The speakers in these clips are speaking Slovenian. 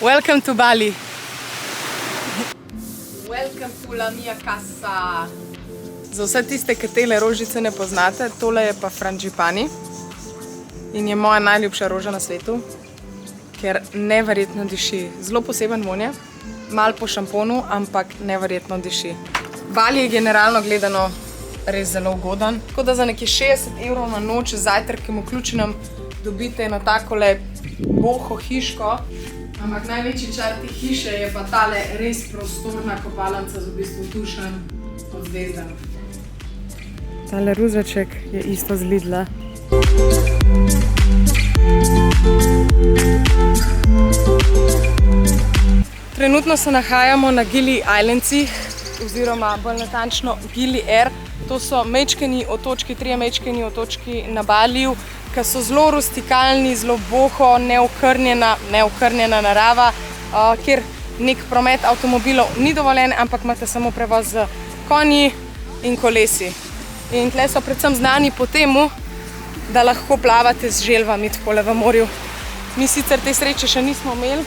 Welcome to Bali. Welcome to La Mia Casa. Za vse tiste, ki tele rožice ne poznate, tole je pa frangipani. In je moja najljubša roža na svetu, ker neverjetno diši. Zelo poseben vonje, malo po šamponu, ampak neverjetno diši. Bali je generalno gledano res zelo ugoden. Tako da za nekje 60 € na noč z zajtrkom vključenem dobite eno takole boho hiško. Ampak največji čar te hiše je pa tale res prostorna kopalnica z v bistvu dušen pod zvezdami. Tale ruzaček je isto z Lidla. Trenutno se nahajamo na Gili Islandsih, oziroma bolj natančno Gili Air. To so majčkeni otočki, 3 majčkeni otočki na Baliju, ki so zelo rustikalni, zelo boho, neokrnjena narava, kjer nek promet avtomobilov ni dovoljen, ampak imate samo prevoz z konji in kolesi. In tle so predvsem znani po temu, da lahko plavate z želvami takole v morju. Mi sicer te sreče še nismo imeli,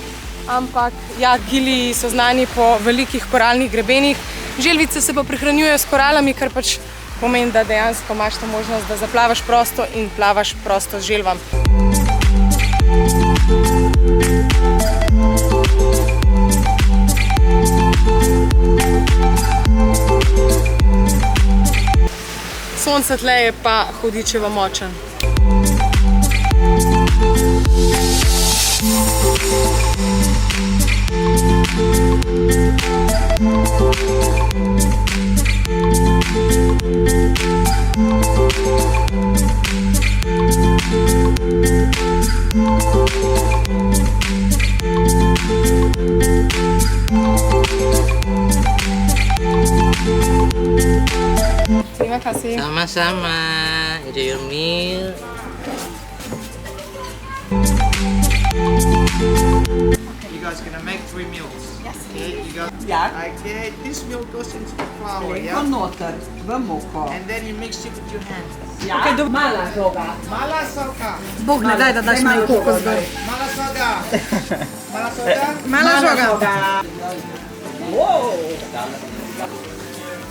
ampak ja, Gili so znani po velikih koralnih grebenih. Želvice se pa prehranjujejo s koralami, kar pač pomeni, da dejansko imaš to možnost, da zaplavaš prosto in plavaš prosto z želvam. Sonce tle je pa hudičevo močen. Terima kasih. Sama-sama. Enjoy your meal. You guys gonna make 3 meals. Yes. Okay, you got. Ja. Okay, this milk goes into the flour, Lekker yeah. noter, v moko. And then you mix it with your hand. Ja. Kaj do mala žoga. Mala soka. Bog ne daj, da daš mi kokos dol. Mala soda. Mala soda. Mala žoga. Wow.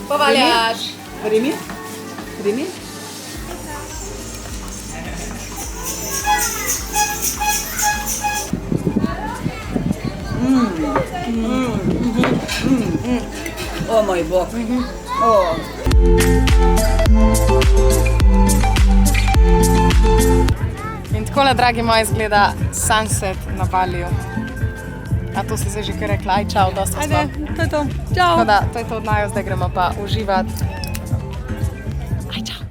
Povaljaš. Primi? Primi? O moj bog. O. In takole, dragi moji, izgleda sunset na Baliju. A to si zdaj že kar rekla, aj čau, dosta smo. Ajde, to je to. Čau. Tako da, to je to od naju, zdaj gremo pa uživati. Aj čau.